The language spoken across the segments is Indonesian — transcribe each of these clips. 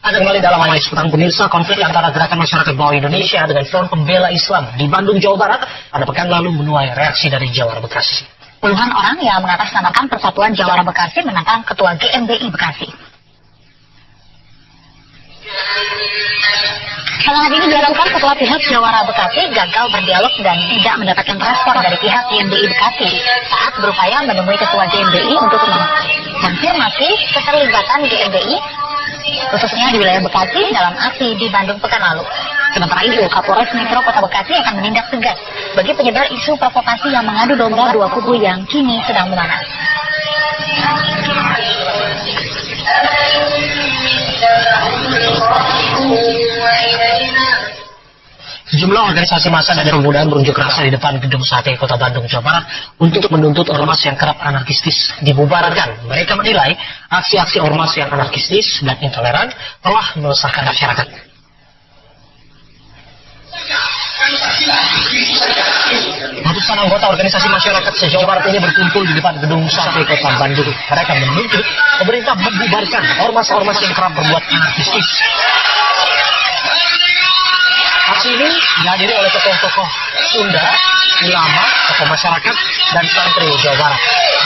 Ada kembali dalam Analisis Petang pemirsa, konflik antara Gerakan Masyarakat Bawah Indonesia dengan Front Pembela Islam di Bandung, Jawa Barat pada pekan lalu menuai reaksi dari Jawara Bekasi. Puluhan orang yang mengatasnamakan Persatuan Jawara Bekasi menantang Ketua GMBI Bekasi. Serangan ini dilakukan setelah pihak Jawara Bekasi gagal berdialog dan tidak mendapatkan respon dari pihak GMBI Bekasi saat berupaya menemui Ketua GMBI untuk mengkonfirmasi keterlibatan GMBI khususnya di wilayah Bekasi dalam aksi di Bandung pekan lalu. Sementara itu, Kapolres Metro Kota Bekasi akan menindak tegas bagi penyebar isu provokasi yang mengadu domba dua kubu yang kini sedang memanas. Sejumlah organisasi massa dan pemuda berunjuk rasa di depan Gedung Sate Kota Bandung, Jawa Barat untuk menuntut ormas yang kerap anarkistis dibubarkan. Mereka menilai aksi-aksi ormas yang anarkistis dan intoleran telah meresahkan masyarakat. Ratusan anggota organisasi masyarakat se-Jawa Barat ini berkumpul di depan Gedung Sate Kota Bandung. Mereka menuntut pemerintah membubarkan ormas-ormas yang kerap berbuat anarkistis. Aksi ini dihadiri oleh tokoh-tokoh Sunda, ulama, tokoh masyarakat, dan santri Jawa Barat.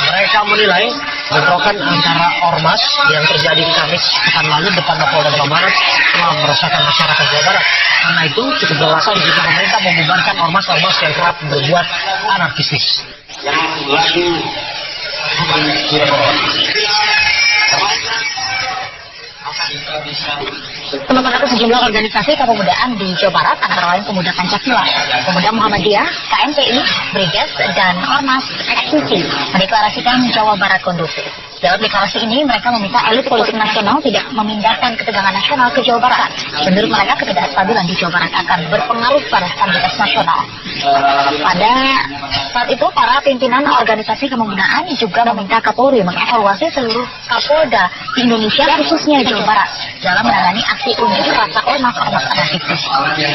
Mereka menilai bentrokan antara ormas yang terjadi di Kamis pekan lalu depan Mapolda Jawa Barat telah meresahkan masyarakat Jawa Barat. Karena itu cukup beralasan jika pemerintah membubarkan ormas-ormas yang kerap berbuat anarkistis. Sementara itu sejumlah organisasi kepemudaan di Jawa Barat antara lain Pemuda Pancasila, Pemuda Muhammadiyah, KMPI, Briges, dan Ormas XCC mendeklarasikan Jawa Barat kondusif. Dalam deklarasi ini, mereka meminta elit politik nasional tidak memindahkan ketegangan nasional ke Jawa Barat. Menurut mereka, ketidakstabilan di Jawa Barat akan berpengaruh pada stabilitas nasional. Pada saat itu, para pimpinan organisasi kepemudaan juga meminta Kapolri mengevaluasi seluruh Kapolda di Indonesia, khususnya Jawa Barat, dalam menangani aksi unjuk rasa ormas-ormas anarkistis.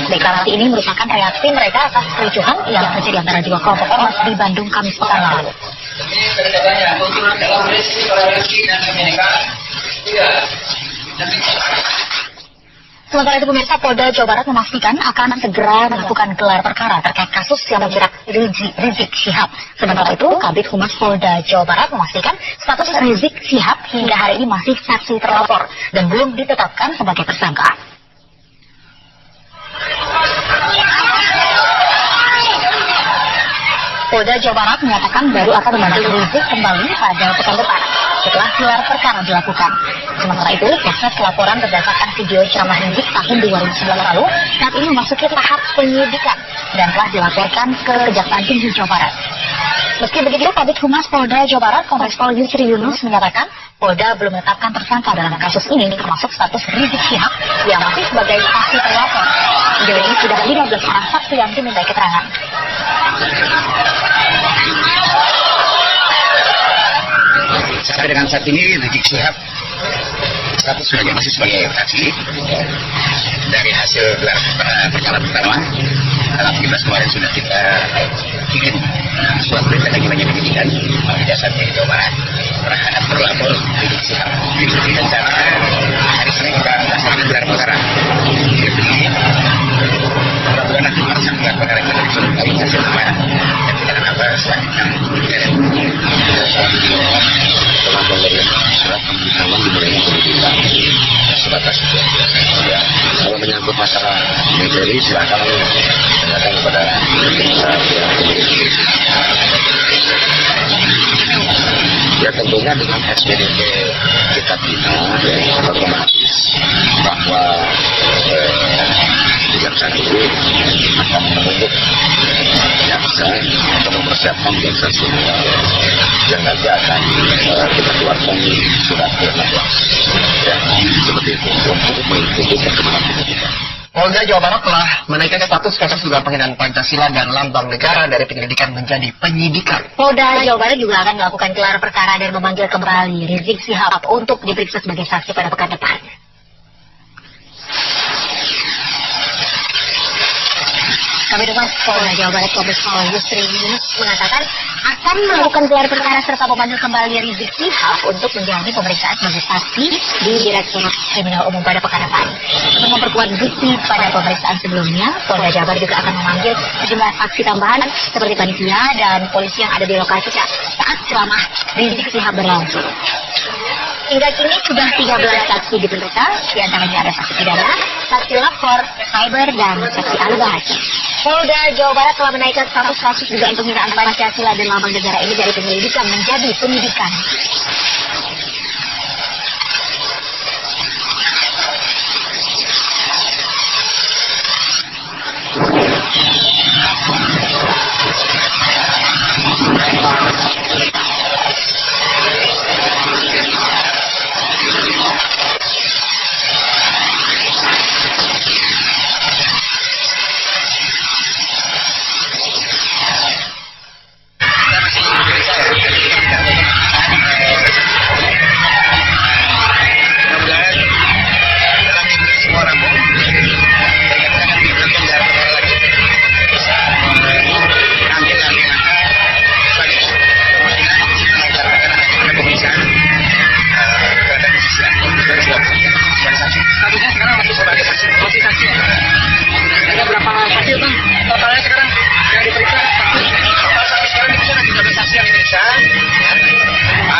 Deklarasi ini merupakan reaksi mereka atas kericuhan yang terjadi antara dua kelompok ormas di Bandung Kamis pekan lalu. Sementara itu pemirsa, Polda Jawa Barat memastikan akan segera melakukan gelar perkara terkait kasus yang menjerat Rizik Syihab. Sementara itu, Kabid Humas Polda Jawa Barat memastikan status Rizik Syihab hingga hari ini masih saksi terlapor dan belum ditetapkan sebagai tersangka. Polda Jawa Barat menyatakan baru akan memanggil Rizik kembali pada pekan depan setelah gelar perkara dilakukan. Sementara itu, proses laporan berdasarkan video ceramah Rizik tahun 2009 lalu saat ini memasuki tahap penyidikan dan telah dilaporkan ke Kejaksaan Tinggi Jawa Barat. Meski begitu, Kabid Humas Polda Jawa Barat Kombes Pol Yusri Yunus menyatakan Polda belum menetapkan tersangka dalam kasus ini termasuk status Rizik Syihab yang masih sebagai saksi terlapor. Sejauh ini sudah 15 orang saksi yang dimintai keterangan. Sampai dengan saat ini Rizik Syihab status masih sebagai saksi. Dari hasil gelar perkara pertama tanggal 17 kemarin sudah kita kirim surat perintah bagi penyidikan di Dasar Tinggi Jawa Barat terhadap terlapor Rizik Syihab. Rencana hari Senin kita melaksanakan gelar perkara. Mudah-mudahan nanti melaksanakan gelar perkara kita disuruh dari hasil kemarin dan kita akan apa selanjutnya. Telah memberikan surat pemberitahuan dimulainya penyidikan sebatas itu. Kalau menyangkut masalah materi silakan tanyakan kepada ya tentunya dengan SPDP kita otomatis bahwa kejaksaan itu akan menuntut jaksa untuk mempersiapkan jaksa semua yang nanti akan kita keluarkan surat pengakuan ya seperti itu untuk mengikuti perkembangan kita. Polda Jawa Barat telah menaikkan status kasus dugaan penghinaan Pancasila dan lambang negara dari penyelidikan menjadi penyidikan. Polda Jawa Barat juga akan melakukan gelar perkara dan memanggil kembali Rizik Syihab untuk diperiksa sebagai saksi pada pekan depan. Kabid Humas Polda Jawa Barat Kombes Pol Yusri Yunus mengatakan akan melakukan gelar perkara serta memanggil kembali Rizik Syihab untuk menjalani pemeriksaan sebagai saksi di Direktorat Kriminal Umum pada pekan depan. Untuk memperkuat bukti pada pemeriksaan sebelumnya, Polda Jawa Barat juga akan memanggil sejumlah saksi tambahan seperti panitia dan polisi yang ada di lokasi saat ceramah Rizik Syihab berlangsung. Hingga kini sudah 13 saksi diperiksa, diantaranya ada saksi pidana, saksi lapor, cyber, dan saksi ahli bahasa. Polda Jawa Barat telah menaikkan status kasus dugaan penghinaan Pancasila dan lambang negara ini dari penyelidikan menjadi penyidikan.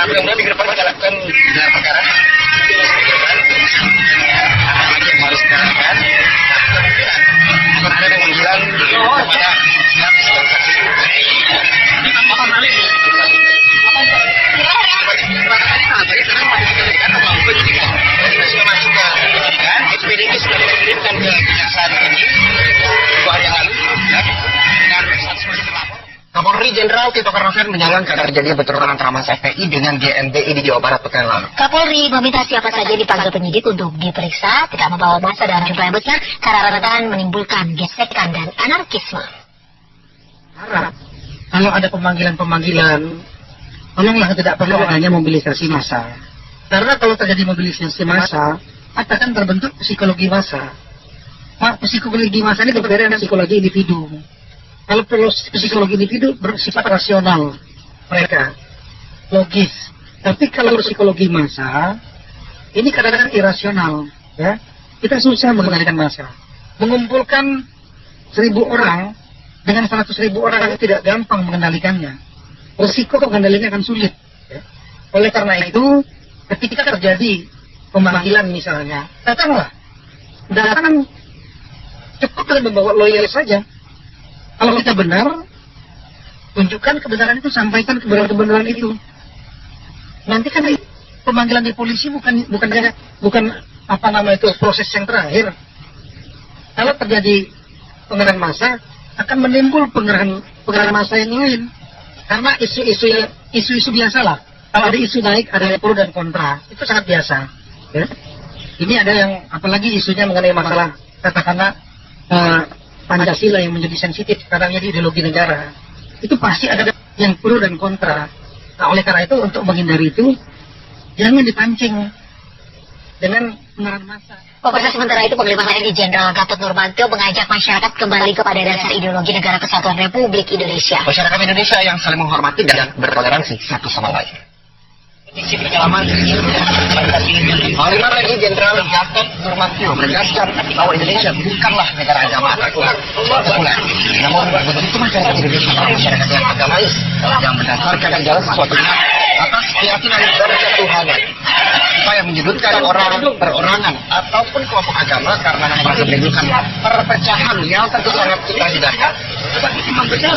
Mudah-mudahan di depan kita lakukan gelar perkara. Apa lagi yang harus kita lakukan? Akan ada pemanggilan kepada pihak saksi. Apa balik? Kita sudah masuk ke penyidikan. SPDI sudah dikirimkan ke kejaksaan tinggi 2 hari yang lalu. Dan status masih terlapor. Kapolri Jenderal Tito Karnavian menyayangkan terjadinya bentrokan antara Masa FPI dengan GMBI di Jawa Barat pekan lalu. Kapolri meminta siapa saja dipanggil penyidik untuk diperiksa, tidak membawa massa dalam jumlah yang besar karena rentan menimbulkan gesekan dan anarkisme. Harap kalau ada pemanggilan-pemanggilan, tolonglah tidak perlu adanya mobilisasi massa. Karena kalau terjadi mobilisasi massa, akan terbentuk psikologi massa. Psikologi massa ini berbeda dengan psikologi individu. Kalau psikologi individu bersifat rasional, mereka logis. Tapi kalau psikologi massa, ini kadang-kadang irasional, ya. Kita susah mengendalikan massa. Mengumpulkan 1.000 orang dengan 100.000 orang tidak gampang mengendalikannya. Risiko mengendalikannya akan sulit. Ya. Oleh karena itu, ketika terjadi pemanggilan misalnya, datang cukup dengan membawa lawyer saja. Kalau kita benar, tunjukkan kebenaran itu, sampaikan kebenaran itu. Nanti kan pemanggilan di polisi bukan proses yang terakhir. Kalau terjadi pengerahan massa, akan menimbul pengerahan massa yang lain. Karena isu-isu biasalah. Kalau ada isu naik, ada pro dan kontra. Itu sangat biasa. Ya. Ini ada yang, apalagi isunya mengenai masalah katakanlah Pancasila yang menjadi sensitif karena menjadi ideologi negara, itu pasti ada yang pro dan kontra. Nah, oleh karena itu untuk menghindari itu jangan dipancing dengan pengerahan massa. Pemirsa, sementara itu Panglima TNI Jenderal Gatot Nurmantio mengajak masyarakat kembali kepada dasar ideologi Negara Kesatuan Republik Indonesia. Masyarakat Indonesia yang saling menghormati dan bertoleransi satu sama lain. Isi penyelaman Panglima TNI Jenderal Gatot Nurmantio menegaskan bahwa Indonesia bukanlah negara agama sekuler. Namun begitu masyarakat Indonesia adalah masyarakat yang agamais yang berdasarkan segala sesuatunya atas keyakinan dan ketuhanan. Upaya menyudutkan orang perorangan ataupun kelompok agama karena hanya menimbulkan perpecahan yang tentu sangat kita hindari. Sebagai imam besar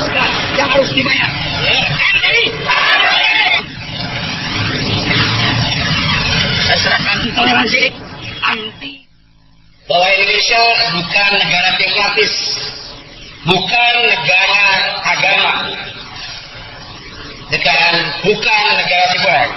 yang harus dibayar. Anti toleransi, anti bahwa Indonesia bukan negara demokratis, bukan negara agama, bukan negara sekuler.